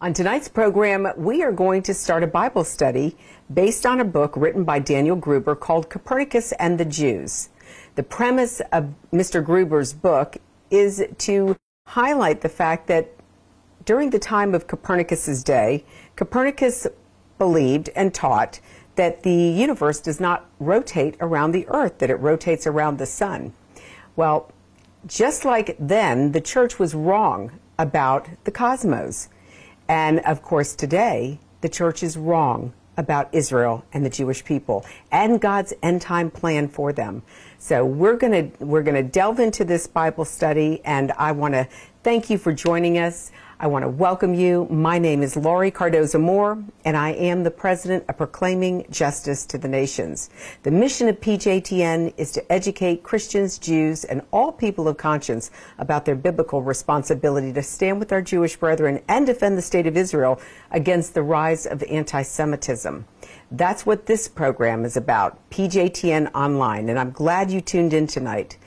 On tonight's program, we are going to start a Bible study based on a book written by Daniel Gruber called Copernicus and the Jews. The premise of Mr. Gruber's book is to highlight the fact that during the time of Copernicus's day, Copernicus believed and taught that the universe does not rotate around the earth, that it rotates around the sun. Well, just like then, the church was wrong about the cosmos. And of course, today, the church is wrong about Israel and the Jewish people and God's end time plan for them. So we're going to delve into this Bible study, and I want to thank you for joining us. I want to welcome you. My name is Laurie Cardoza-Moore, and I am the president of Proclaiming Justice to the Nations. The mission of PJTN is to educate Christians, Jews, and all people of conscience about their biblical responsibility to stand with our Jewish brethren and defend the state of Israel against the rise of anti-Semitism. That's what this program is about, PJTN Online, and I'm glad you tuned in tonight.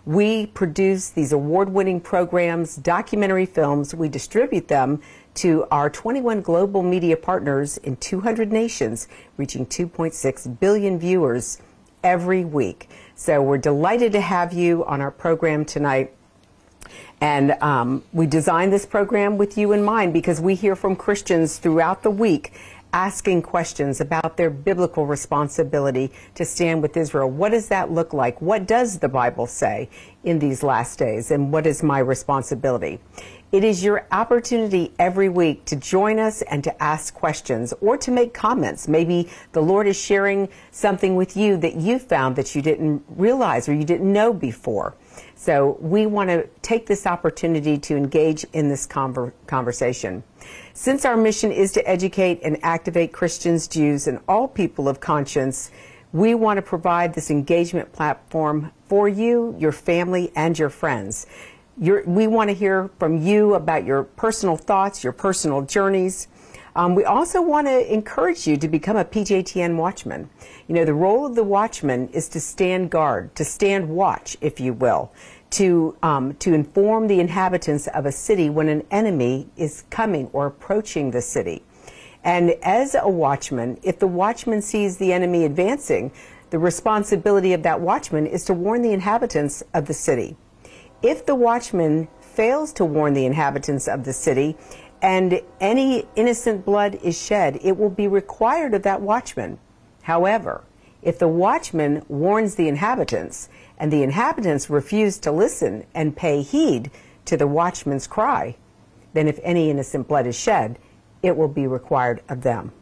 We produce these award-winning programs, documentary films. We distribute them to our 21 global media partners in 200 nations, reaching 2.6 billion viewers every week. So we're delighted to have you on our program tonight. And we designed this program with you in mind because we hear from Christians throughout the week asking questions about their biblical responsibility to stand with Israel. What does that look like? What does the Bible say in these last days? And what is my responsibility? It is your opportunity every week to join us and to ask questions or to make comments. Maybe the Lord is sharing something with you that you found that you didn't realize or you didn't know before. So we want to take this opportunity to engage in this conversation. Since our mission is to educate and activate Christians, Jews, and all people of conscience, we want to provide this engagement platform for you, your family, and your friends. We want to hear from you about your personal thoughts, your personal journeys. We also want to encourage you to become a PJTN watchman. You know, the role of the watchman is to stand guard, to stand watch, if you will, to inform the inhabitants of a city when an enemy is coming or approaching the city. And as a watchman, if the watchman sees the enemy advancing, the responsibility of that watchman is to warn the inhabitants of the city. If the watchman fails to warn the inhabitants of the city and any innocent blood is shed, it will be required of that watchman. However, if the watchman warns the inhabitants and the inhabitants refuse to listen and pay heed to the watchman's cry, then if any innocent blood is shed, it will be required of them.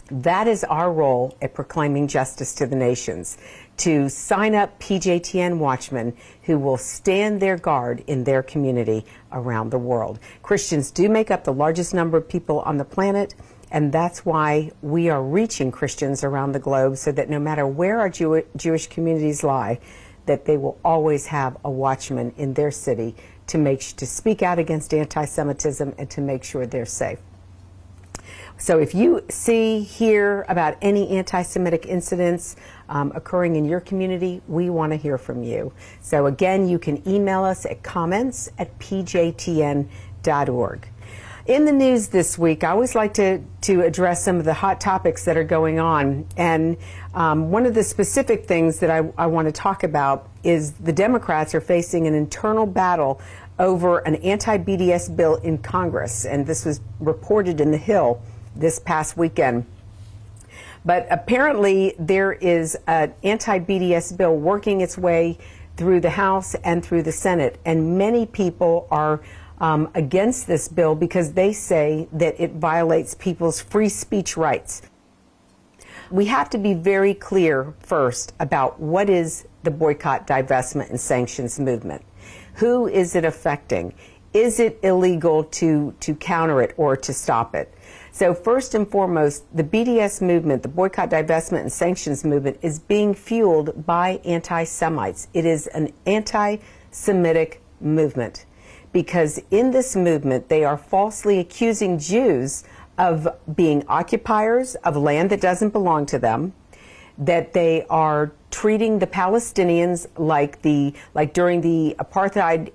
That is our role at Proclaiming Justice to the Nations, to sign up PJTN watchmen who will stand their guard in their community around the world. Christians do make up the largest number of people on the planet, and that's why we are reaching Christians around the globe so that no matter where our Jewish communities lie, that they will always have a watchman in their city to speak out against anti-Semitism and to make sure they're safe. So if you hear about any anti-Semitic incidents occurring in your community, we want to hear from you. So again, you can email us at comments@pjtn.org. In the news this week, I always like to address some of the hot topics that are going on. And one of the specific things that I want to talk about is the Democrats are facing an internal battle over an anti-BDS bill in Congress. And this was reported in The Hill this past weekend. But apparently there is an anti-BDS bill working its way through the House and through the Senate. And many people are against this bill because they say that it violates people's free speech rights. We have to be very clear first about what is the boycott, divestment, and sanctions movement. Who is it affecting? Is it illegal to counter it or to stop it? So first and foremost, the BDS movement, the boycott, divestment, and sanctions movement, is being fueled by anti-Semites. It is an anti-Semitic movement because in this movement, they are falsely accusing Jews of being occupiers of land that doesn't belong to them, that they are treating the Palestinians like during the apartheid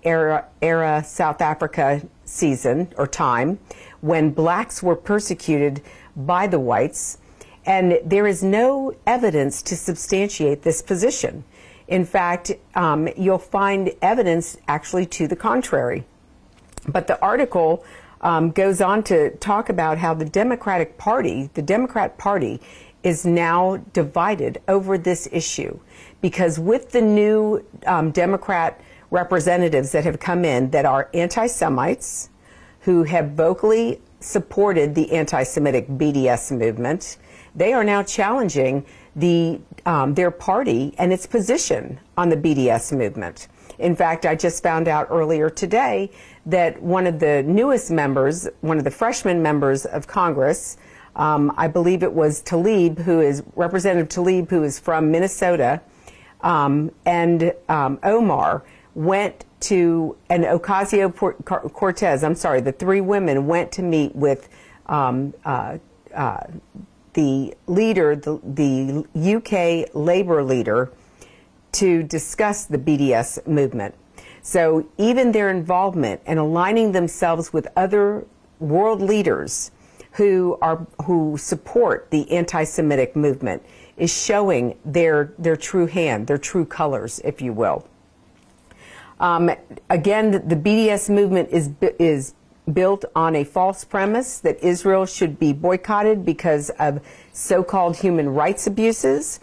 era South Africa season or time when blacks were persecuted by the whites, and there is no evidence to substantiate this position. In fact, you'll find evidence actually to the contrary. But the article goes on to talk about how the Democrat Party is now divided over this issue, because with the new Democrat representatives that have come in that are anti-Semites, who have vocally supported the anti-Semitic BDS movement, they are now challenging their party and its position on the BDS movement. In fact, I just found out earlier today that one of the newest members, one of the freshman members of Congress, I believe it was Representative Tlaib, who is from Minnesota, and Omar went to, and Ocasio-Cortez, I'm sorry, the three women went to meet with the leader, the UK Labour leader, to discuss the BDS movement. So even their involvement and aligning themselves with other world leaders who support the anti-Semitic movement is showing their true hand, their true colors, if you will. Again, the BDS movement is built on a false premise that Israel should be boycotted because of so-called human rights abuses.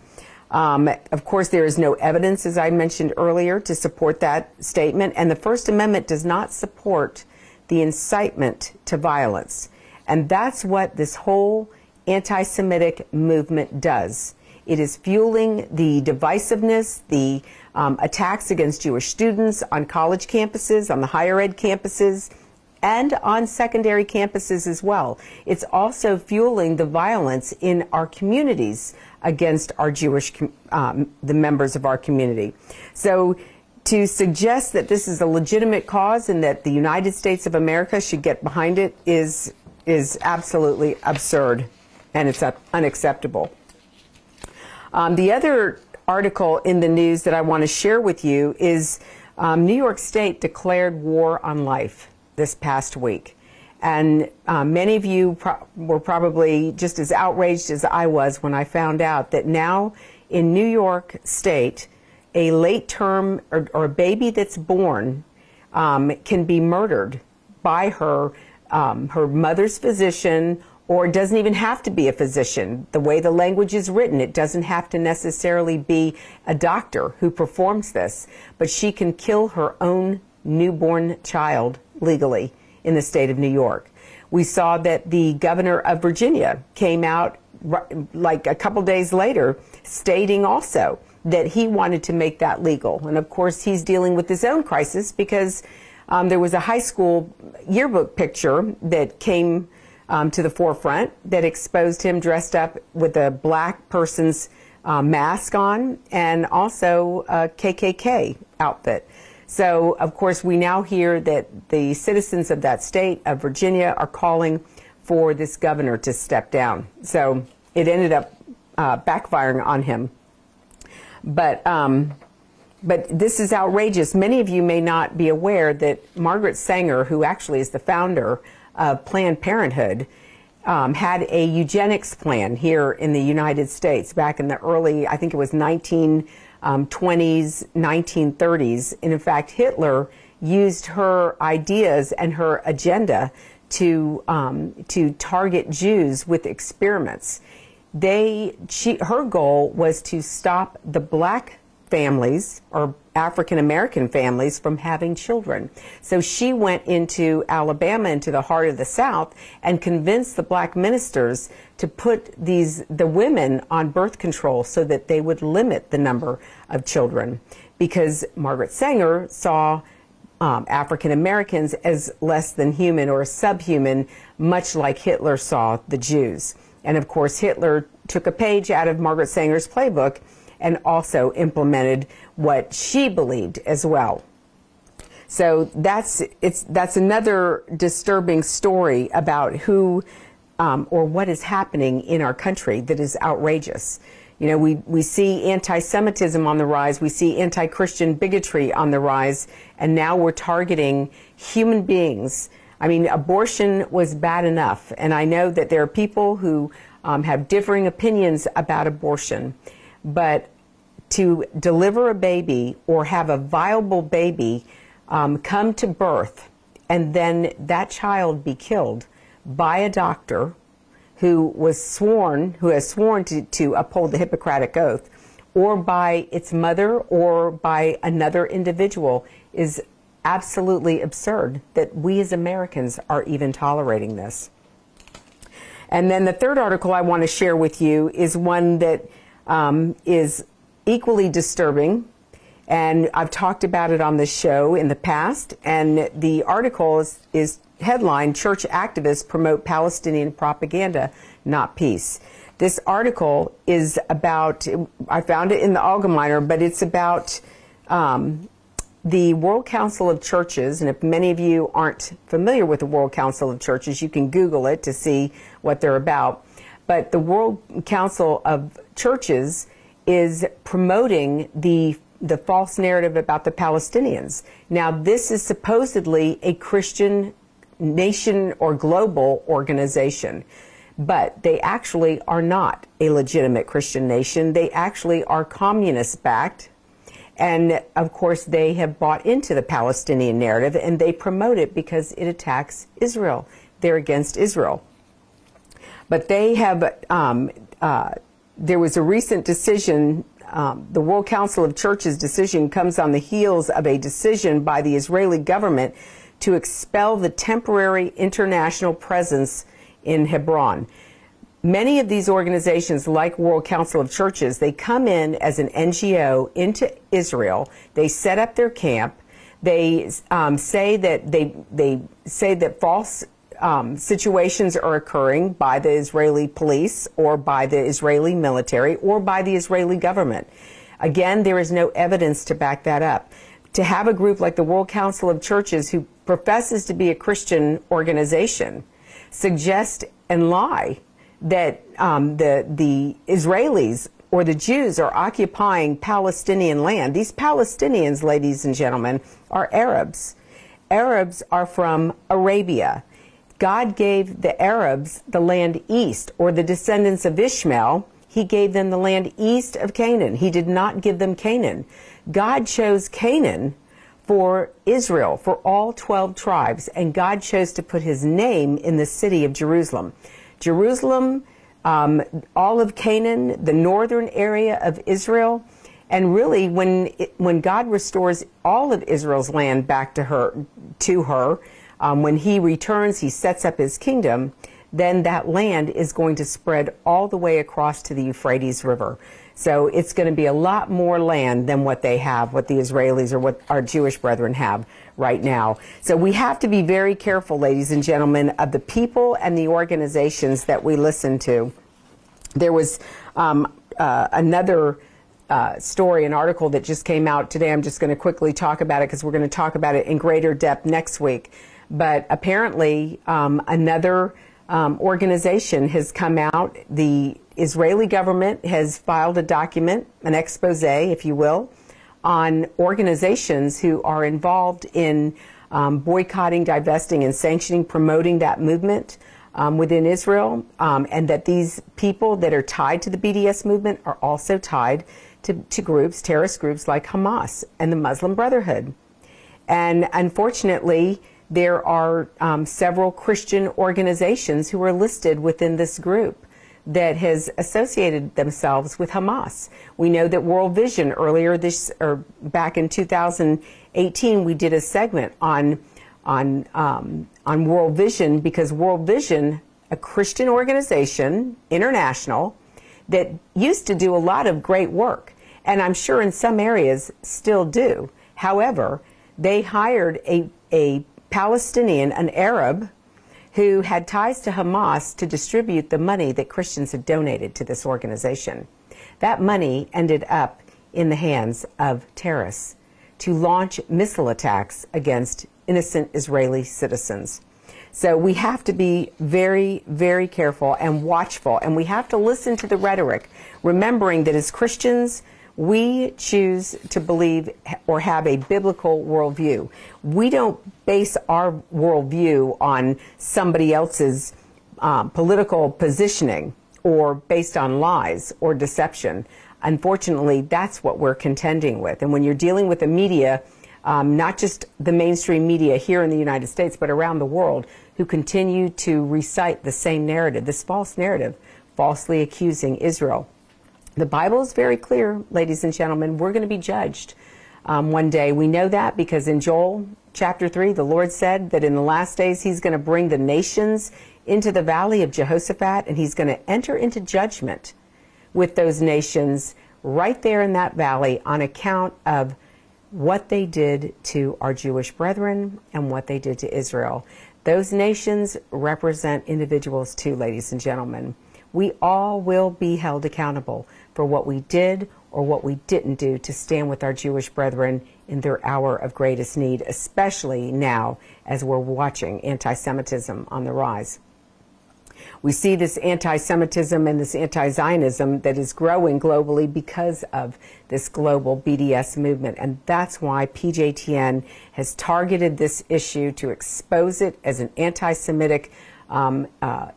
Of course, there is no evidence, as I mentioned earlier, to support that statement, and the First Amendment does not support the incitement to violence. And that's what this whole anti-Semitic movement does. It is fueling the divisiveness, the attacks against Jewish students on college campuses, on the higher ed campuses, and on secondary campuses as well. It's also fueling the violence in our communities against our Jewish, the members of our community. So to suggest that this is a legitimate cause and that the United States of America should get behind it is absolutely absurd, and it's unacceptable. The other article in the news that I want to share with you is New York State declared war on life this past week. And many of you were probably just as outraged as I was when I found out that now in New York State, a late term or a baby that's born can be murdered by her mother's physician, or it doesn't even have to be a physician. The way the language is written, it doesn't have to necessarily be a doctor who performs this, but she can kill her own newborn child legally in the state of New York. We saw that the governor of Virginia came out like a couple days later stating also that he wanted to make that legal. And of course, he's dealing with his own crisis because there was a high school yearbook picture that came to the forefront that exposed him dressed up with a black person's mask on and also a KKK outfit. So, of course, we now hear that the citizens of that state of Virginia are calling for this governor to step down. So it ended up backfiring on him. But this is outrageous. Many of you may not be aware that Margaret Sanger, who actually is the founder of Planned Parenthood, had a eugenics plan here in the United States back in the early, I think it was 1920s, 1930s. And in fact, Hitler used her ideas and her agenda to target Jews with experiments. Her goal was to stop the black families or African American families from having children. So she went into Alabama, into the heart of the South, and convinced the black ministers to put the women on birth control so that they would limit the number of children, because Margaret Sanger saw African Americans as less than human or subhuman, much like Hitler saw the Jews. And of course, Hitler took a page out of Margaret Sanger's playbook and also implemented what she believed as well. So that's another disturbing story about who or what is happening in our country that is outrageous. You know, we see anti-Semitism on the rise, we see anti-Christian bigotry on the rise, and now we're targeting human beings I mean, abortion was bad enough, and I know that there are people who have differing opinions about abortion, but to deliver a baby or have a viable baby come to birth and then that child be killed by a doctor who has sworn to uphold the Hippocratic Oath, or by its mother or by another individual, is absolutely absurd that we as Americans are even tolerating this. And then the third article I want to share with you is one that is equally disturbing, and I've talked about it on this show in the past, and the article is headlined, "Church Activists Promote Palestinian Propaganda, Not Peace." This article is about, I found it in the Allgemeiner, but it's about the World Council of Churches, and if many of you aren't familiar with the World Council of Churches, you can Google it to see what they're about. But the World Council of Churches is promoting the false narrative about the Palestinians. Now, this is supposedly a Christian nation or global organization, but they actually are not a legitimate Christian nation. They actually are communist-backed. And, of course, they have bought into the Palestinian narrative, and they promote it because it attacks Israel. They're against Israel. But they have, there was a recent decision, the World Council of Churches decision comes on the heels of a decision by the Israeli government to expel the temporary international presence in Hebron. Many of these organizations, like World Council of Churches, they come in as an NGO into Israel. They set up their camp. They say that false situations are occurring by the Israeli police or by the Israeli military or by the Israeli government. Again, there is no evidence to back that up. To have a group like the World Council of Churches, who professes to be a Christian organization, suggest and lie that the Israelis or the Jews are occupying Palestinian land. These Palestinians, ladies and gentlemen, are Arabs. Arabs are from Arabia. God gave the Arabs the land east, or the descendants of Ishmael. He gave them the land east of Canaan. He did not give them Canaan. God chose Canaan for Israel, for all 12 tribes, and God chose to put his name in the city of Jerusalem. Jerusalem, all of Canaan, the northern area of Israel, and really when God restores all of Israel's land back to her, when he returns, he sets up his kingdom, then that land is going to spread all the way across to the Euphrates River. So it's going to be a lot more land than what they have, what the Israelis or what our Jewish brethren have right now. So we have to be very careful, ladies and gentlemen, of the people and the organizations that we listen to. There was another story, an article that just came out today. I'm just going to quickly talk about it because we're going to talk about it in greater depth next week. But apparently another organization has come out. The Israeli government has filed a document, an expose, if you will, on organizations who are involved in boycotting, divesting, and sanctioning, promoting that movement within Israel, and that these people that are tied to the BDS movement are also tied to groups, terrorist groups like Hamas and the Muslim Brotherhood. And unfortunately, there are several Christian organizations who are listed within this group that has associated themselves with Hamas. We know that World Vision back in 2018, we did a segment on World Vision, because World Vision, a Christian organization, international, that used to do a lot of great work, and I'm sure in some areas still do. However, they hired a Palestinian, an Arab, who had ties to Hamas to distribute the money that Christians had donated to this organization. That money ended up in the hands of terrorists to launch missile attacks against innocent Israeli citizens. So we have to be very, very careful and watchful, and we have to listen to the rhetoric, remembering that as Christians, We choose to believe or have a biblical worldview. We don't base our worldview on somebody else's political positioning or based on lies or deception. Unfortunately, that's what we're contending with. And when you're dealing with the media, not just the mainstream media here in the United States, but around the world, who continue to recite the same narrative, this false narrative, falsely accusing Israel. The Bible is very clear, ladies and gentlemen. We're going to be judged one day. We know that because in Joel chapter 3, the Lord said that in the last days he's going to bring the nations into the valley of Jehoshaphat, and he's going to enter into judgment with those nations right there in that valley on account of what they did to our Jewish brethren and what they did to Israel. Those nations represent individuals too, ladies and gentlemen. We all will be held accountable for what we did or what we didn't do to stand with our Jewish brethren in their hour of greatest need, especially now as we're watching anti-Semitism on the rise. We see this anti-Semitism and this anti-Zionism that is growing globally because of this global BDS movement. And that's why PJTN has targeted this issue to expose it as an anti-Semitic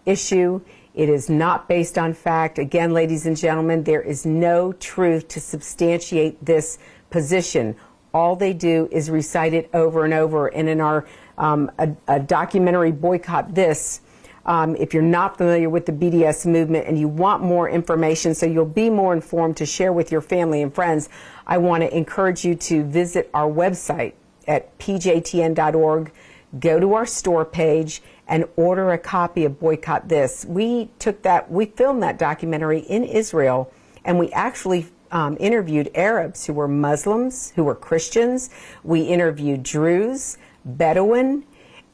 issue. It is not based on fact. Again, ladies and gentlemen, there is no truth to substantiate this position. All they do is recite it over and over. And in our a documentary, Boycott This, if you're not familiar with the BDS movement and you want more information so you'll be more informed to share with your family and friends, I want to encourage you to visit our website at pjtn.org, go to our store page, and order a copy of Boycott This. We filmed that documentary in Israel, and we actually interviewed Arabs who were Muslims, who were Christians. We interviewed Druze, Bedouin,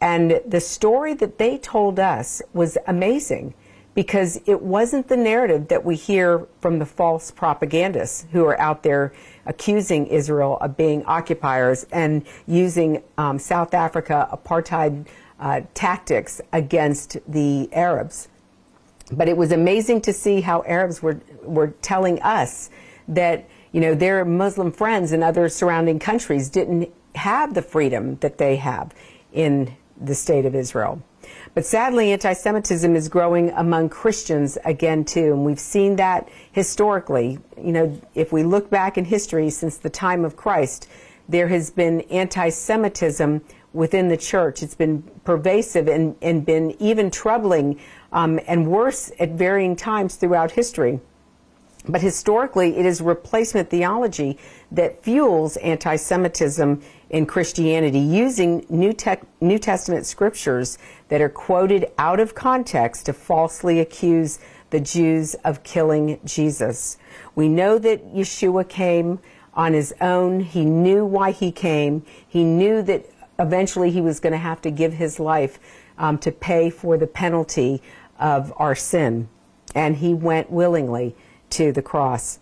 and the story that they told us was amazing because it wasn't the narrative that we hear from the false propagandists who are out there accusing Israel of being occupiers and using South Africa apartheid tactics against the Arabs. But it was amazing to see how Arabs were telling us that, you know, their Muslim friends in other surrounding countries didn't have the freedom that they have in the state of Israel. But sadly, anti-Semitism is growing among Christians again, too. And we've seen that historically. You know, if we look back in history since the time of Christ, there has been anti-Semitism within the church. It's been pervasive and been even troubling and worse at varying times throughout history. But historically, it is replacement theology that fuels anti-Semitism in Christianity, using New Testament scriptures that are quoted out of context to falsely accuse the Jews of killing Jesus. We know that Yeshua came on his own. He knew why he came. He knew that eventually he was going to have to give his life to pay for the penalty of our sin. And he went willingly to the cross.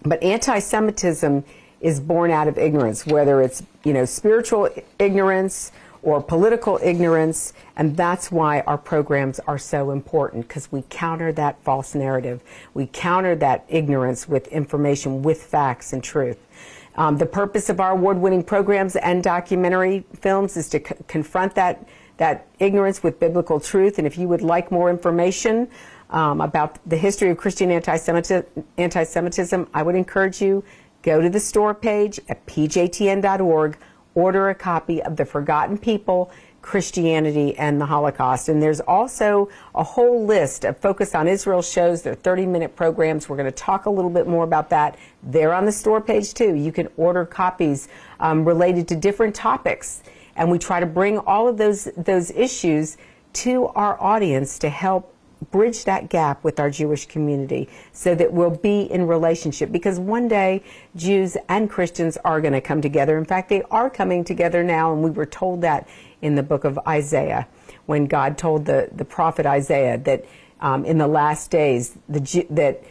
But anti-Semitism is born out of ignorance, whether it's, you know, spiritual ignorance or political ignorance, and that's why our programs are so important, because we counter that false narrative. We counter that ignorance with information, with facts and truth. The purpose of our award-winning programs and documentary films is to confront that ignorance with biblical truth. And if you would like more information about the history of Christian anti-Semitism, I would encourage you, go to the store page at pjtn.org, order a copy of The Forgotten People, Christianity, and the Holocaust. And there's also a whole list of Focus on Israel shows. They're 30-minute programs. We're going to talk a little bit more about that. They're on the store page, too. You can order copies related to different topics. And we try to bring all of those issues to our audience to help bridge that gap with our Jewish community so that we'll be in relationship, because one day Jews and Christians are going to come together. In fact, they are coming together now, and we were told that in the book of Isaiah, when God told the prophet Isaiah that in the last days that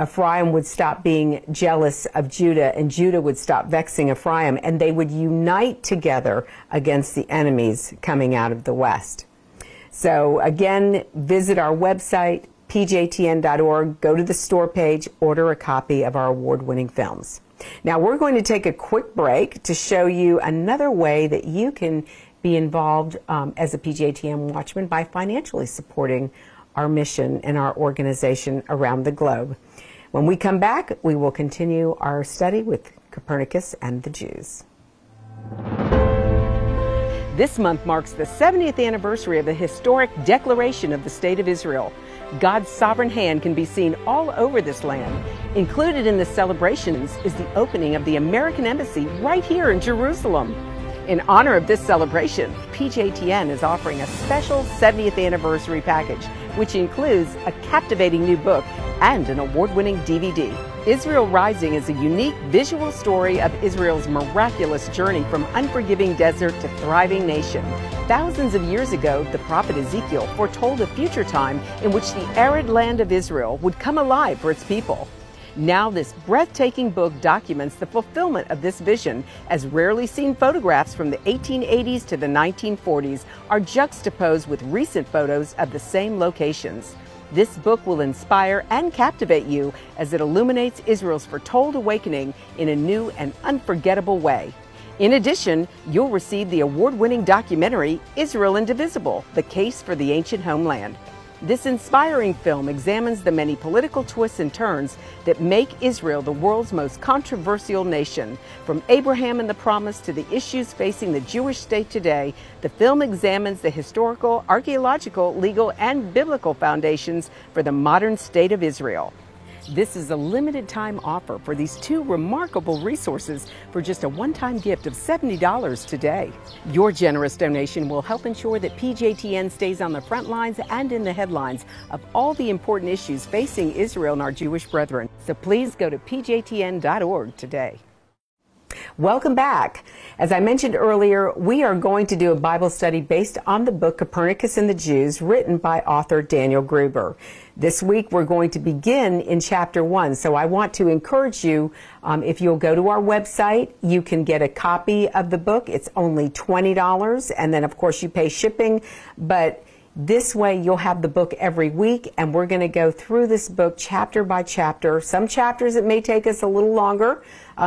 Ephraim would stop being jealous of Judah, and Judah would stop vexing Ephraim, and they would unite together against the enemies coming out of the west. So again, visit our website, PJTN.org, go to the store page, order a copy of our award-winning films. Now we're going to take a quick break to show you another way that you can be involved as a PJTN Watchman by financially supporting our mission and our organization around the globe. When we come back, we will continue our study with Copernicus and the Jews. This month marks the 70th anniversary of the historic Declaration of the State of Israel. God's sovereign hand can be seen all over this land. Included in the celebrations is the opening of the American Embassy right here in Jerusalem. In honor of this celebration, PJTN is offering a special 70th anniversary package, which includes a captivating new book and an award-winning DVD. Israel Rising is a unique visual story of Israel's miraculous journey from unforgiving desert to thriving nation. Thousands of years ago, the prophet Ezekiel foretold a future time in which the arid land of Israel would come alive for its people. Now this breathtaking book documents the fulfillment of this vision, as rarely seen photographs from the 1880s to the 1940s are juxtaposed with recent photos of the same locations. This book will inspire and captivate you as it illuminates Israel's foretold awakening in a new and unforgettable way. In addition, you'll receive the award-winning documentary, Israel Indivisible, The Case for the Ancient Homeland. This inspiring film examines the many political twists and turns that make Israel the world's most controversial nation. From Abraham and the Promise to the issues facing the Jewish state today, the film examines the historical, archaeological, legal, and biblical foundations for the modern state of Israel. This is a limited time offer for these two remarkable resources for just a one-time gift of $70 today. Your generous donation will help ensure that PJTN stays on the front lines and in the headlines of all the important issues facing Israel and our Jewish brethren. So please go to PJTN.org today. Welcome back. As I mentioned earlier, we are going to do a Bible study based on the book Copernicus and the Jews, written by author Daniel Gruber. This week we're going to begin in chapter 1, so I want to encourage you, if you'll go to our website, you can get a copy of the book. It's only $20, and then of course you pay shipping, but this way you'll have the book every week, and we're going to go through this book chapter by chapter. Some chapters it may take us a little longer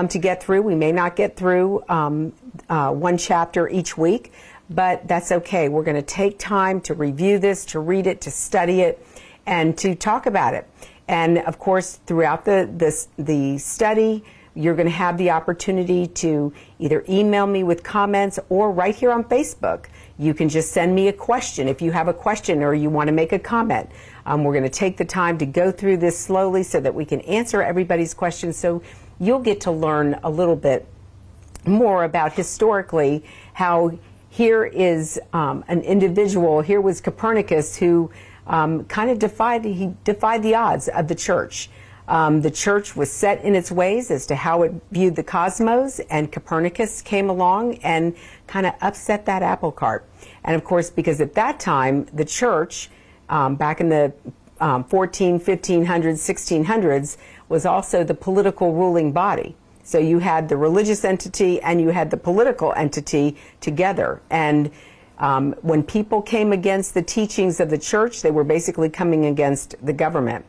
to get through. We may not get through one chapter each week, but that's okay. We're going to take time to review this, to read it, to study it, and to talk about it. And of course, throughout the study, you're going to have the opportunity to either email me with comments or right here on Facebook. You can just send me a question if you have a question or you want to make a comment. We're going to take the time to go through this slowly so that we can answer everybody's questions, so you'll get to learn a little bit more about historically how here is an individual. Here was Copernicus who kind of defied the odds of the church. The church was set in its ways as to how it viewed the cosmos, and Copernicus came along and kind of upset that apple cart. And of course, because at that time, the church, back in the 1500s, 1600s, was also the political ruling body. So you had the religious entity and you had the political entity together. And when people came against the teachings of the church, they were basically coming against the government.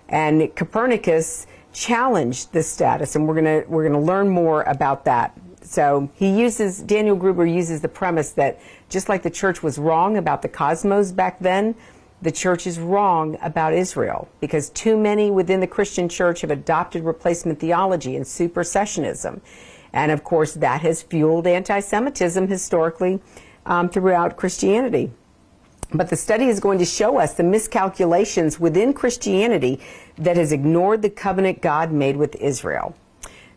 And Copernicus challenged this status, and we're gonna learn more about that. So Daniel Gruber uses the premise that just like the church was wrong about the cosmos back then, the church is wrong about Israel, because too many within the Christian church have adopted replacement theology and supersessionism. And of course, that has fueled anti-Semitism historically throughout Christianity. But the study is going to show us the miscalculations within Christianity that has ignored the covenant God made with Israel.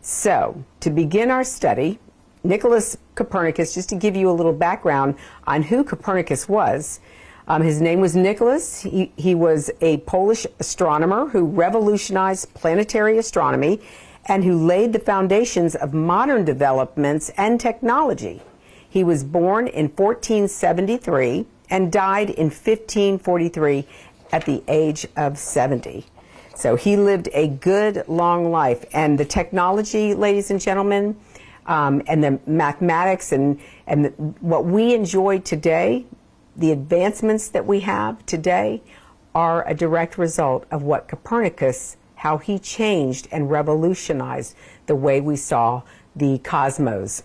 So, to begin our study, Nicolaus Copernicus, just to give you a little background on who Copernicus was, his name was Nicolaus. He was a Polish astronomer who revolutionized planetary astronomy and who laid the foundations of modern developments and technology. He was born in 1473 and died in 1543 at the age of 70. So he lived a good, long life. And the technology, ladies and gentlemen, and the mathematics and what we enjoy today, the advancements that we have today, are a direct result of what Copernicus, how he changed and revolutionized the way we saw the cosmos.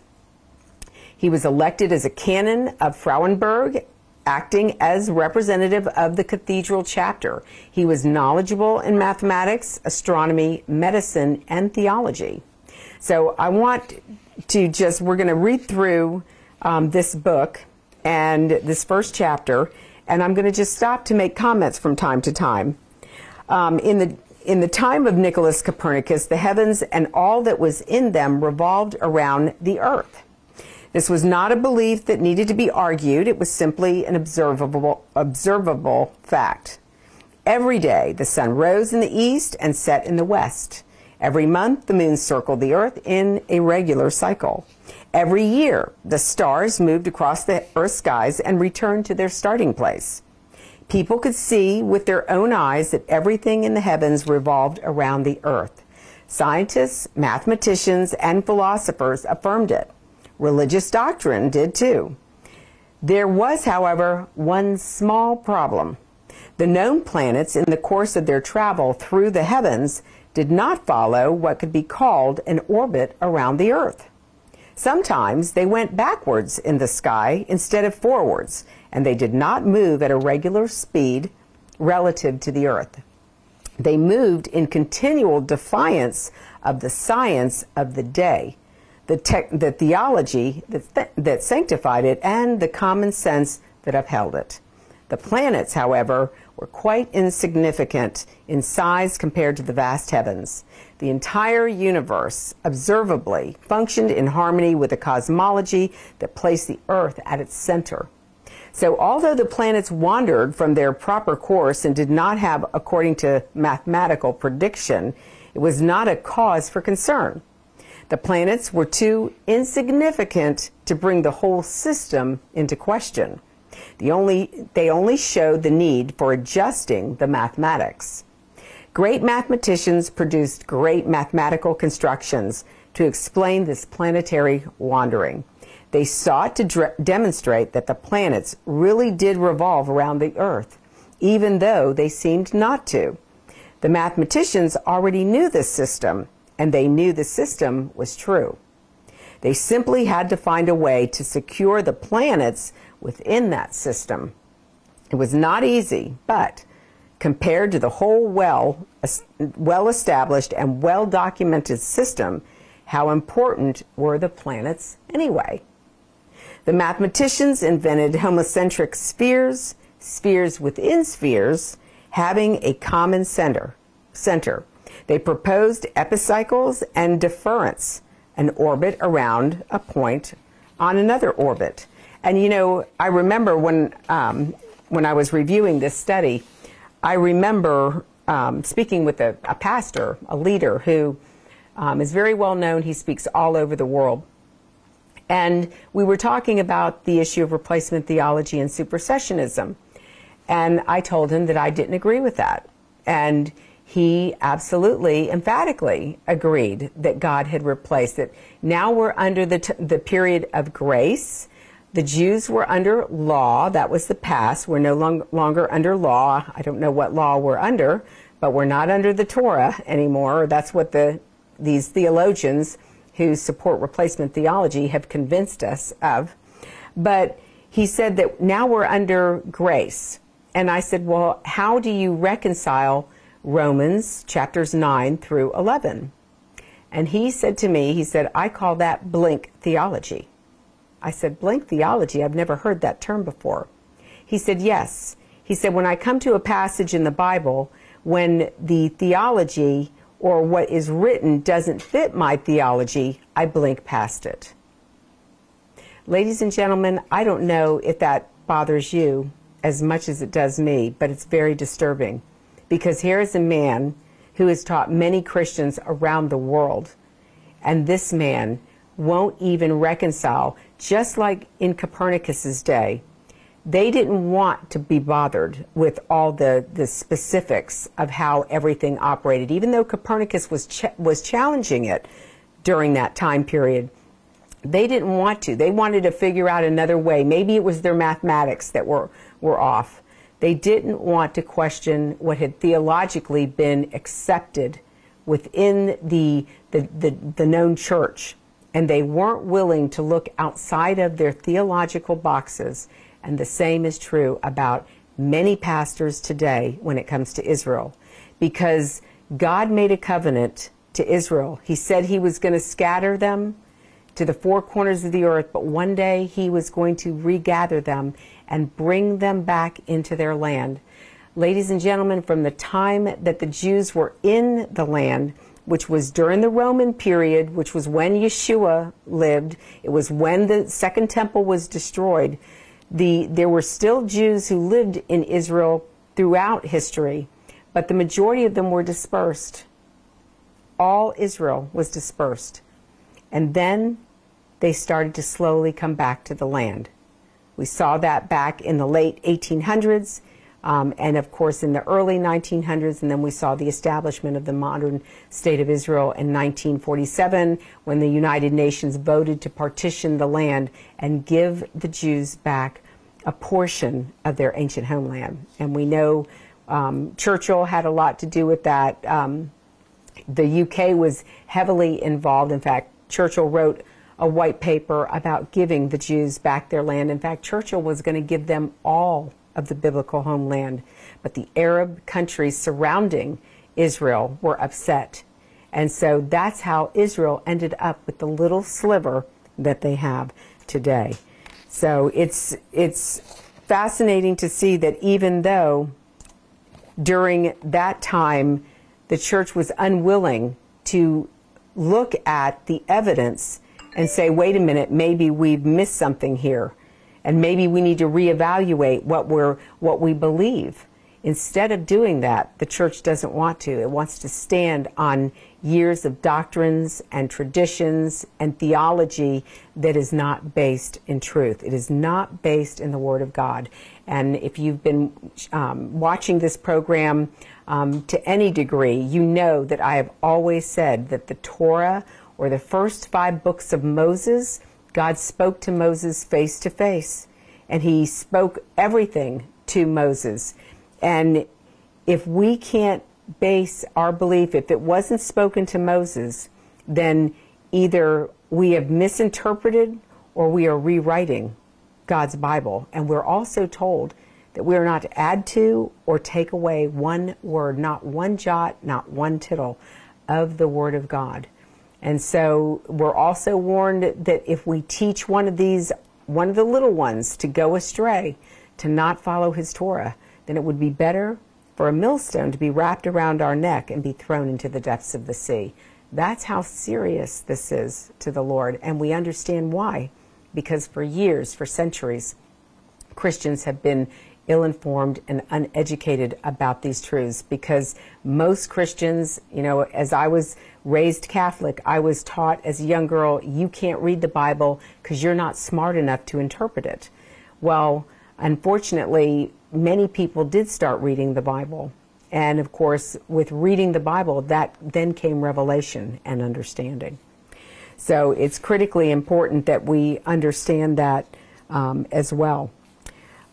He was elected as a canon of Frauenburg, acting as representative of the cathedral chapter. He was knowledgeable in mathematics, astronomy, medicine, and theology. So I want to we're going to read through this book and this first chapter, and I'm going to just stop to make comments from time to time. In the time of Nicolaus Copernicus, the heavens and all that was in them revolved around the earth. This was not a belief that needed to be argued. It was simply an observable fact. Every day, the sun rose in the east and set in the west. Every month, the moon circled the earth in a regular cycle. Every year, the stars moved across the earth's skies and returned to their starting place. People could see with their own eyes that everything in the heavens revolved around the earth. Scientists, mathematicians, and philosophers affirmed it. Religious doctrine did too. There was, however, one small problem. The known planets, in the course of their travel through the heavens, did not follow what could be called an orbit around the earth. Sometimes they went backwards in the sky instead of forwards, and they did not move at a regular speed relative to the earth. They moved in continual defiance of the science of the day, the theology that sanctified it, and the common sense that upheld it. The planets, however, were quite insignificant in size compared to the vast heavens. The entire universe, observably, functioned in harmony with a cosmology that placed the earth at its center. So although the planets wandered from their proper course and did not have, according to mathematical prediction, it was not a cause for concern. The planets were too insignificant to bring the whole system into question. They only showed the need for adjusting the mathematics. Great mathematicians produced great mathematical constructions to explain this planetary wandering. They sought to demonstrate that the planets really did revolve around the earth, even though they seemed not to. The mathematicians already knew this system, and they knew the system was true. They simply had to find a way to secure the planets within that system. It was not easy, but compared to the whole well-established and well-documented system, how important were the planets anyway? The mathematicians invented homocentric spheres, spheres within spheres, having a common center. They proposed epicycles and difference, an orbit around a point on another orbit. And you know, I remember when I was reviewing this study, I remember speaking with a pastor, a leader who is very well known. He speaks all over the world. And we were talking about the issue of replacement theology and supersessionism. And I told him that I didn't agree with that. And he absolutely, emphatically agreed that God had replaced it. Now we're under the period of grace. The Jews were under law. That was the past. We're no longer under law. I don't know what law we're under, but we're not under the Torah anymore. That's what these theologians who support replacement theology have convinced us of. But he said that now we're under grace. And I said, well, how do you reconcile Romans chapters 9 through 11? And he said to me, he said, I call that blink theology. I said, blink theology? I've never heard that term before. He said, yes. He said, when I come to a passage in the Bible, when the theology or what is written doesn't fit my theology, I blink past it. Ladies and gentlemen, I don't know if that bothers you as much as it does me, but it's very disturbing, because here is a man who has taught many Christians around the world, and this man won't even reconcile, just like in Copernicus's day. They didn't want to be bothered with all the specifics of how everything operated, even though Copernicus was challenging it during that time period. They didn't want to. They wanted to figure out another way. Maybe it was their mathematics that were off. They didn't want to question what had theologically been accepted within the known church. And they weren't willing to look outside of their theological boxes. And the same is true about many pastors today when it comes to Israel. Because God made a covenant to Israel. He said he was going to scatter them to the four corners of the earth, but one day he was going to regather them and bring them back into their land. Ladies and gentlemen, from the time that the Jews were in the land, which was during the Roman period, which was when Yeshua lived, it was when the Second Temple was destroyed, there were still Jews who lived in Israel throughout history, but the majority of them were dispersed. All Israel was dispersed. And then they started to slowly come back to the land. We saw that back in the late 1800s, and of course in the early 1900s, and then we saw the establishment of the modern state of Israel in 1947, when the United Nations voted to partition the land and give the Jews back a portion of their ancient homeland. And we know Churchill had a lot to do with that. The UK was heavily involved. In fact, Churchill wrote a white paper about giving the Jews back their land. In fact, Churchill was going to give them all of the biblical homeland. But the Arab countries surrounding Israel were upset. And so that's how Israel ended up with the little sliver that they have today. So it's fascinating to see that even though during that time the church was unwilling to look at the evidence and say, wait a minute, maybe we've missed something here, and maybe we need to reevaluate what we believe. Instead of doing that, the church doesn't want to. It wants to stand on years of doctrines and traditions and theology that is not based in truth. It is not based in the Word of God. And if you've been watching this program to any degree, you know that I have always said that the Torah, or the first 5 books of Moses, God spoke to Moses face to face, and he spoke everything to Moses. And if we can't base our belief, if it wasn't spoken to Moses, then either we have misinterpreted or we are rewriting God's Bible. And we're also told that we are not to add to or take away one word, not one jot, not one tittle of the Word of God. And so we're also warned that if we teach one of the little ones to go astray, to not follow his Torah, then it would be better for a millstone to be wrapped around our neck and be thrown into the depths of the sea. That's how serious this is to the Lord. And we understand why. Because for years, for centuries, Christians have been ill-informed and uneducated about these truths, because most Christians, you know, as I was raised Catholic, I was taught as a young girl, you can't read the Bible because you're not smart enough to interpret it. Well, unfortunately, many people did start reading the Bible. And of course, with reading the Bible, that then came revelation and understanding. So it's critically important that we understand that as well.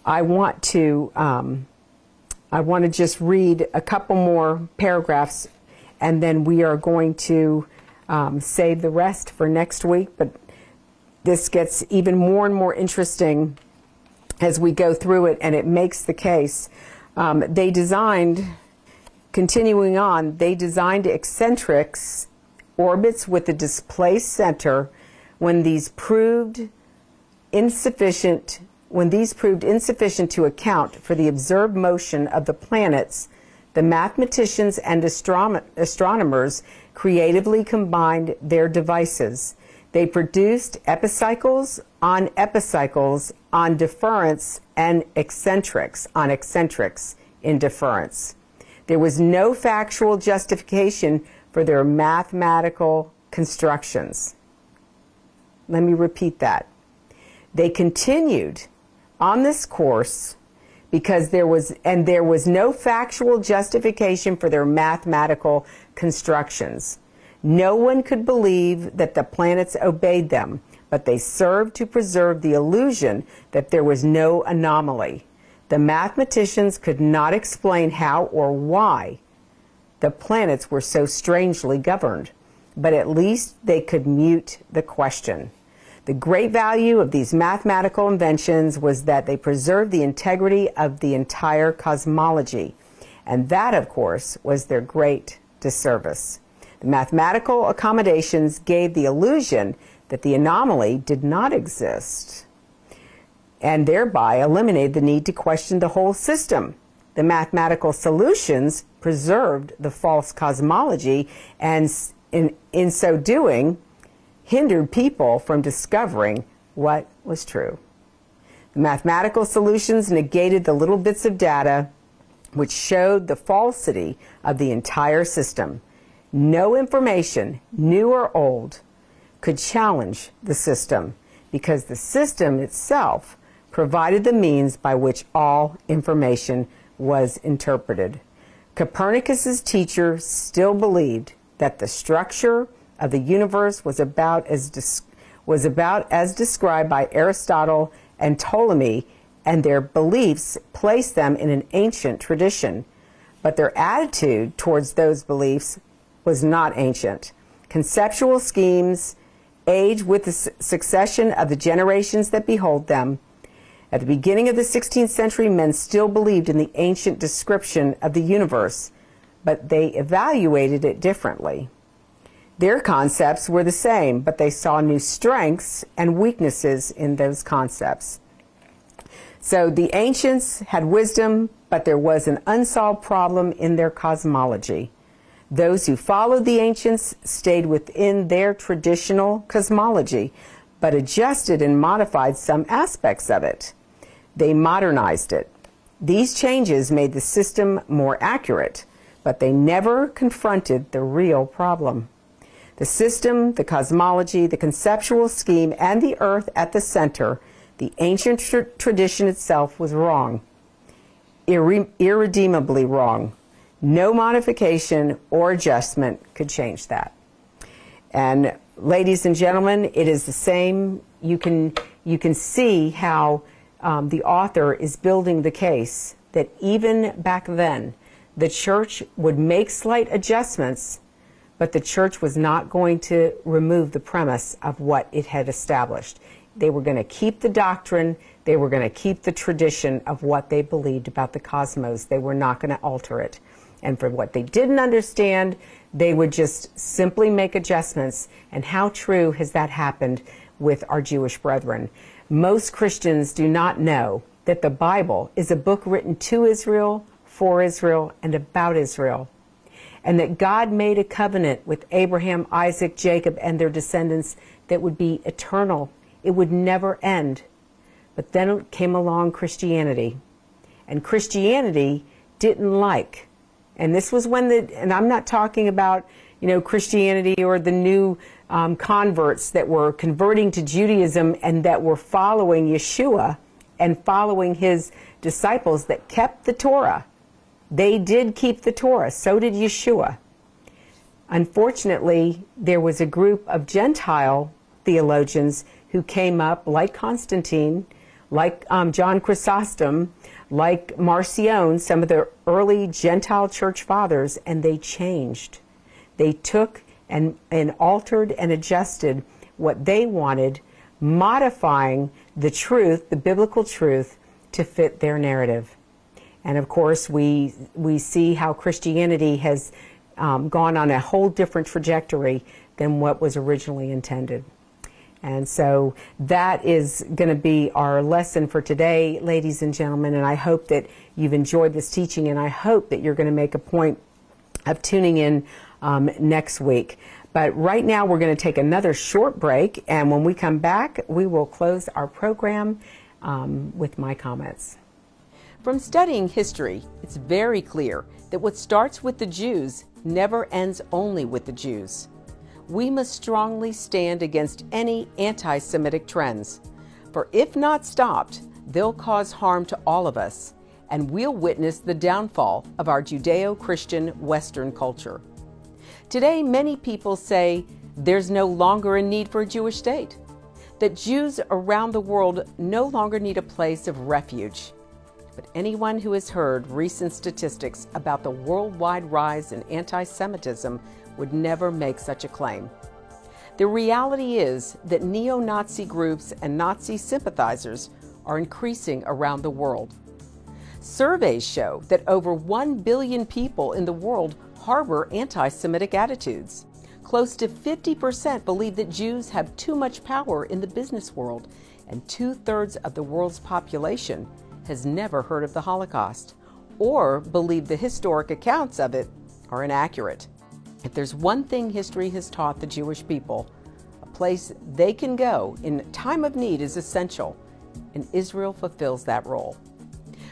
I want to just read a couple more paragraphs, and then we are going to save the rest for next week. But this gets even more and more interesting as we go through it, and it makes the case. They designed, continuing on, they designed eccentrics, orbits with a displaced center, when these proved insufficient to account for the observed motion of the planets. The mathematicians and astronomers creatively combined their devices. They produced epicycles on deference and eccentrics on eccentrics in deference. There was no factual justification for their mathematical constructions. Let me repeat that. They continued on this course because there was no factual justification for their mathematical constructions. No one could believe that the planets obeyed them, but they served to preserve the illusion that there was no anomaly. The mathematicians could not explain how or why the planets were so strangely governed, but at least they could mute the question. The great value of these mathematical inventions was that they preserved the integrity of the entire cosmology, and that, of course, was their great disservice. The mathematical accommodations gave the illusion that the anomaly did not exist, and thereby eliminated the need to question the whole system. The mathematical solutions preserved the false cosmology, and in so doing, hindered people from discovering what was true. The mathematical solutions negated the little bits of data which showed the falsity of the entire system. No information, new or old, could challenge the system because the system itself provided the means by which all information was interpreted. Copernicus's teacher still believed that the structure of the universe was about as described by Aristotle and Ptolemy, and their beliefs placed them in an ancient tradition. But their attitude towards those beliefs was not ancient. Conceptual schemes age with the succession of the generations that behold them. At the beginning of the 16th century, men still believed in the ancient description of the universe, but they evaluated it differently. Their concepts were the same, but they saw new strengths and weaknesses in those concepts. So the ancients had wisdom, but there was an unsolved problem in their cosmology. Those who followed the ancients stayed within their traditional cosmology, but adjusted and modified some aspects of it. They modernized it. These changes made the system more accurate, but they never confronted the real problem. The system, the cosmology, the conceptual scheme, and the earth at the center, the ancient tradition itself was wrong, irredeemably wrong. No modification or adjustment could change that. And ladies and gentlemen, it is the same. You can see how the author is building the case that even back then, the church would make slight adjustments, but the church was not going to remove the premise of what it had established. They were going to keep the doctrine. They were going to keep the tradition of what they believed about the cosmos. They were not going to alter it. And for what they didn't understand, they would just simply make adjustments. And how true has that happened with our Jewish brethren? Most Christians do not know that the Bible is a book written to Israel, for Israel, and about Israel, and that God made a covenant with Abraham, Isaac, Jacob, and their descendants that would be eternal. It would never end. But then came along Christianity, and Christianity didn't like. And this was when and I'm not talking about, Christianity or the new converts that were converting to Judaism and that were following Yeshua and following his disciples that kept the Torah. They did keep the Torah. So did Yeshua. Unfortunately, there was a group of Gentile theologians who came up, like Constantine, like John Chrysostom, like Marcion, some of the early Gentile church fathers, and they changed. They took and altered and adjusted what they wanted, modifying the truth, the biblical truth, to fit their narrative. And of course, we see how Christianity has gone on a whole different trajectory than what was originally intended. And so that is going to be our lesson for today, ladies and gentlemen, and I hope that you've enjoyed this teaching, and I hope that you're going to make a point of tuning in next week. But right now we're going to take another short break, and when we come back, we will close our program with my comments. From studying history, it's very clear that what starts with the Jews never ends only with the Jews. We must strongly stand against any anti-Semitic trends, for if not stopped, they'll cause harm to all of us, and we'll witness the downfall of our Judeo-Christian Western culture. Today, many people say there's no longer a need for a Jewish state, that Jews around the world no longer need a place of refuge. But anyone who has heard recent statistics about the worldwide rise in anti-Semitism would never make such a claim. The reality is that neo-Nazi groups and Nazi sympathizers are increasing around the world. Surveys show that over 1 billion people in the world harbor anti-Semitic attitudes. Close to 50% believe that Jews have too much power in the business world, and 2/3 of the world's population has never heard of the Holocaust or believe the historic accounts of it are inaccurate. If there's one thing history has taught the Jewish people, a place they can go in time of need is essential, and Israel fulfills that role.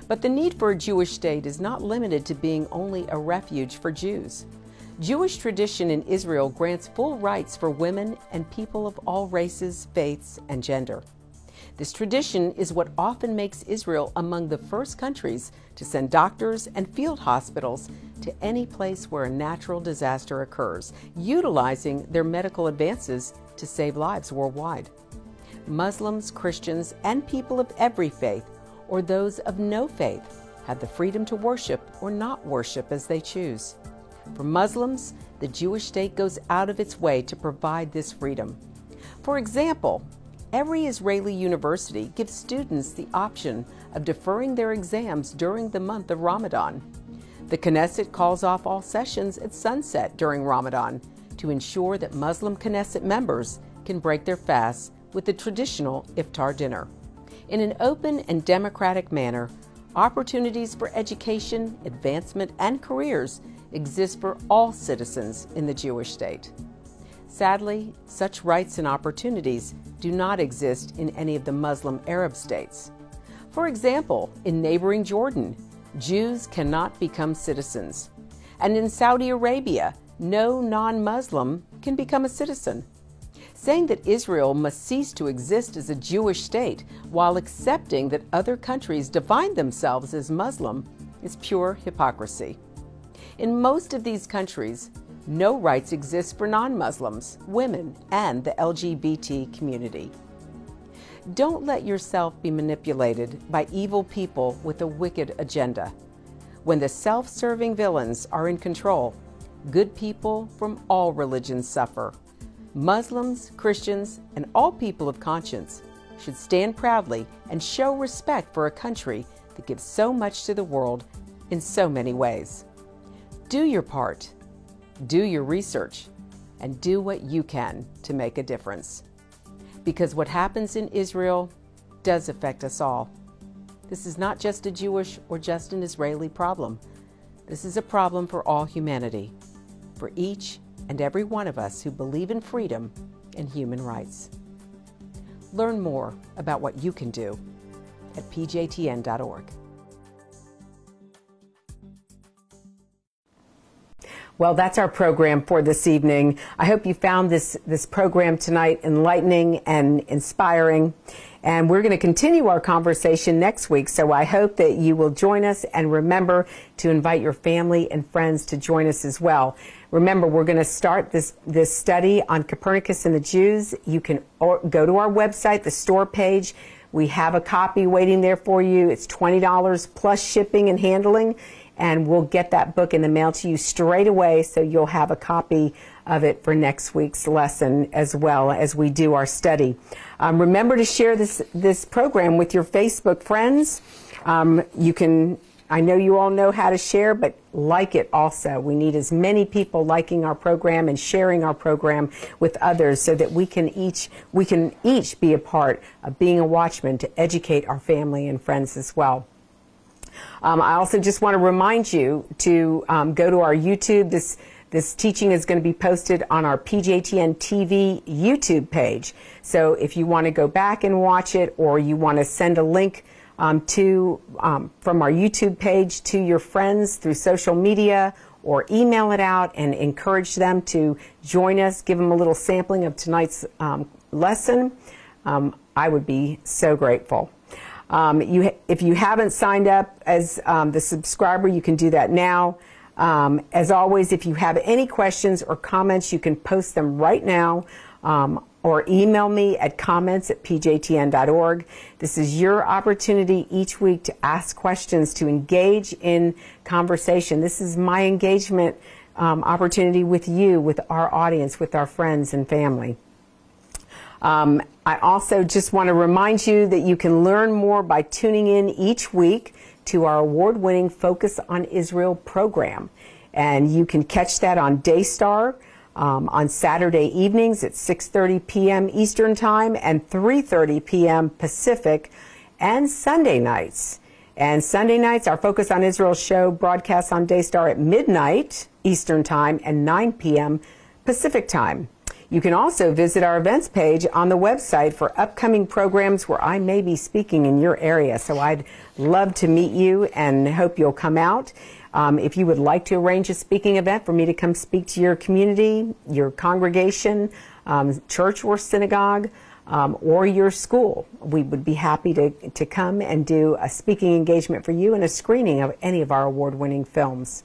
But the need for a Jewish state is not limited to being only a refuge for Jews. Jewish tradition in Israel grants full rights for women and people of all races, faiths, and gender. This tradition is what often makes Israel among the first countries to send doctors and field hospitals to any place where a natural disaster occurs, utilizing their medical advances to save lives worldwide. Muslims, Christians, and people of every faith, or those of no faith, have the freedom to worship or not worship as they choose. For Muslims, the Jewish state goes out of its way to provide this freedom. For example, every Israeli university gives students the option of deferring their exams during the month of Ramadan. The Knesset calls off all sessions at sunset during Ramadan to ensure that Muslim Knesset members can break their fasts with the traditional iftar dinner. In an open and democratic manner, opportunities for education, advancement, and careers exist for all citizens in the Jewish state. Sadly, such rights and opportunities do not exist in any of the Muslim Arab states. For example, in neighboring Jordan, Jews cannot become citizens. And in Saudi Arabia, no non-Muslim can become a citizen. Saying that Israel must cease to exist as a Jewish state while accepting that other countries define themselves as Muslim is pure hypocrisy. In most of these countries, no rights exist for non-Muslims, women, and the LGBT community. Don't let yourself be manipulated by evil people with a wicked agenda. When the self-serving villains are in control, good people from all religions suffer. Muslims, Christians, and all people of conscience should stand proudly and show respect for a country that gives so much to the world in so many ways. Do your part, do your research, and do what you can to make a difference. Because what happens in Israel does affect us all. This is not just a Jewish or just an Israeli problem. This is a problem for all humanity, for each and every one of us who believe in freedom and human rights. Learn more about what you can do at pjtn.org. Well, that's our program for this evening. I hope you found this program tonight enlightening and inspiring. And we're going to continue our conversation next week. So I hope that you will join us, and remember to invite your family and friends to join us as well. Remember, we're going to start this study on Copernicus and the Jews. You can go to our website, the store page. We have a copy waiting there for you. It's $20 plus shipping and handling. And we'll get that book in the mail to you straight away, so you'll have a copy of it for next week's lesson as well as we do our study. Remember to share this program with your Facebook friends. I know you all know how to share, but like it also. We need as many people liking our program and sharing our program with others so that we can each be a part of being a watchman to educate our family and friends as well. I also just want to remind you to go to our YouTube. This teaching is going to be posted on our PJTN TV YouTube page. So if you want to go back and watch it, or you want to send a link from our YouTube page to your friends through social media, or email it out and encourage them to join us, give them a little sampling of tonight's lesson, I would be so grateful. If you haven't signed up as the subscriber, you can do that now. As always, if you have any questions or comments, you can post them right now or email me at comments@pjtn.org. This is your opportunity each week to ask questions, to engage in conversation. This is my engagement opportunity with you, with our audience, with our friends and family. I also just want to remind you that you can learn more by tuning in each week to our award-winning Focus on Israel program. And you can catch that on Daystar on Saturday evenings at 6:30 p.m. Eastern Time and 3:30 p.m. Pacific, and Sunday nights. And Sunday nights, our Focus on Israel show broadcasts on Daystar at midnight Eastern Time and 9 p.m. Pacific Time. You can also visit our events page on the website for upcoming programs where I may be speaking in your area. So I'd love to meet you and hope you'll come out. If you would like to arrange a speaking event for me to come speak to your community, your congregation, church or synagogue, or your school, we would be happy to come and do a speaking engagement for you and a screening of any of our award-winning films.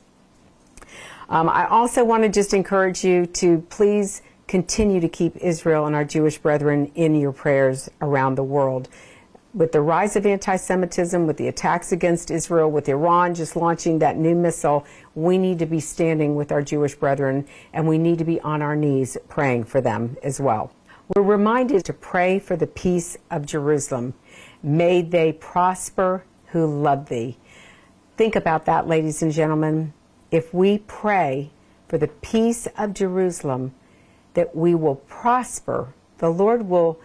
I also want to just encourage you to please continue to keep Israel and our Jewish brethren in your prayers around the world. With the rise of anti-Semitism, with the attacks against Israel, with Iran just launching that new missile, we need to be standing with our Jewish brethren, and we need to be on our knees praying for them as well. We're reminded to pray for the peace of Jerusalem. May they prosper who love thee. Think about that, ladies and gentlemen. If we pray for the peace of Jerusalem, that we will prosper, the Lord will,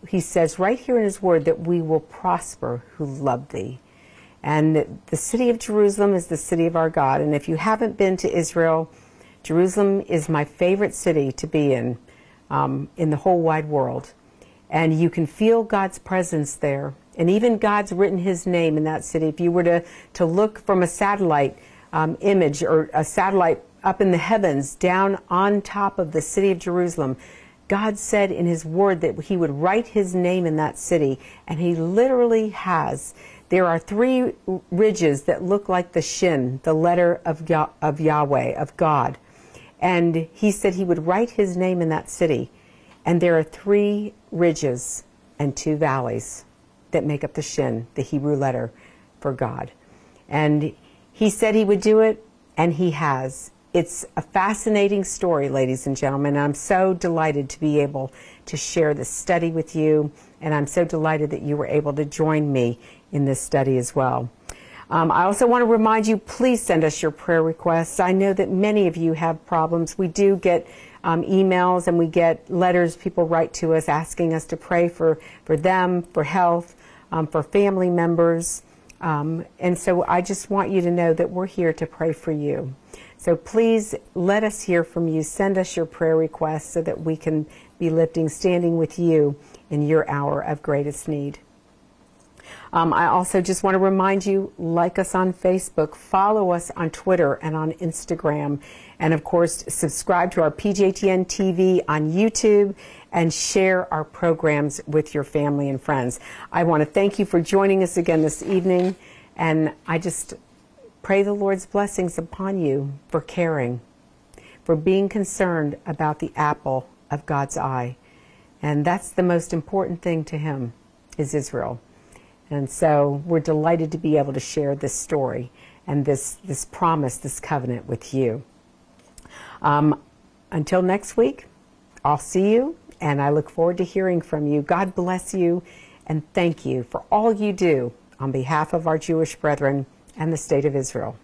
he says right here in his word, that we will prosper who love thee. And the city of Jerusalem is the city of our God. And if you haven't been to Israel, Jerusalem is my favorite city to be in the whole wide world. And you can feel God's presence there. And even God's written his name in that city. If you were to look from a satellite image or a satellite up in the heavens, down on top of the city of Jerusalem, God said in his word that he would write his name in that city, and he literally has. There are 3 ridges that look like the shin, the letter of Yahweh, of God. And he said he would write his name in that city. And there are 3 ridges and 2 valleys that make up the shin, the Hebrew letter for God. And he said he would do it, and he has. It's a fascinating story, ladies and gentlemen. I'm so delighted to be able to share this study with you, and I'm so delighted that you were able to join me in this study as well. I also want to remind you, please send us your prayer requests. I know that many of you have problems. We do get emails and we get letters. People write to us asking us to pray for them, for health, for family members. And so I just want you to know that we're here to pray for you. So please let us hear from you. Send us your prayer requests so that we can be standing with you in your hour of greatest need. I also just want to remind you, like us on Facebook, follow us on Twitter and on Instagram, and of course, subscribe to our PJTN TV on YouTube and share our programs with your family and friends. I want to thank you for joining us again this evening, and I just pray the Lord's blessings upon you for caring, for being concerned about the apple of God's eye. And that's the most important thing to him, is Israel. And so we're delighted to be able to share this story and this promise, this covenant with you. Until next week, I'll see you, and I look forward to hearing from you. God bless you, and thank you for all you do on behalf of our Jewish brethren and the State of Israel.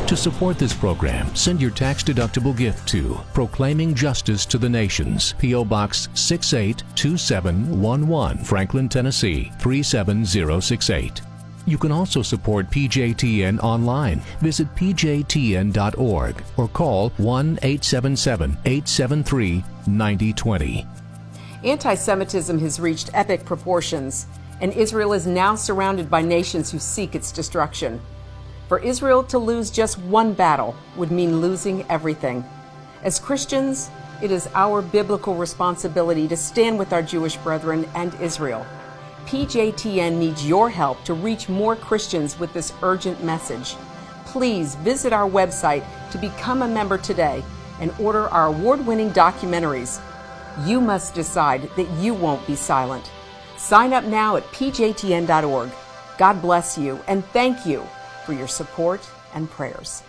To support this program, send your tax-deductible gift to Proclaiming Justice to the Nations, P.O. Box 682711, Franklin, Tennessee 37068. You can also support PJTN online. Visit pjtn.org or call 1-877-873-9020. Anti-Semitism has reached epic proportions, and Israel is now surrounded by nations who seek its destruction. For Israel to lose just one battle would mean losing everything. As Christians, it is our biblical responsibility to stand with our Jewish brethren and Israel. PJTN needs your help to reach more Christians with this urgent message. Please visit our website to become a member today and order our award-winning documentaries. You must decide that you won't be silent. Sign up now at pjtn.org. God bless you and thank you for your support and prayers.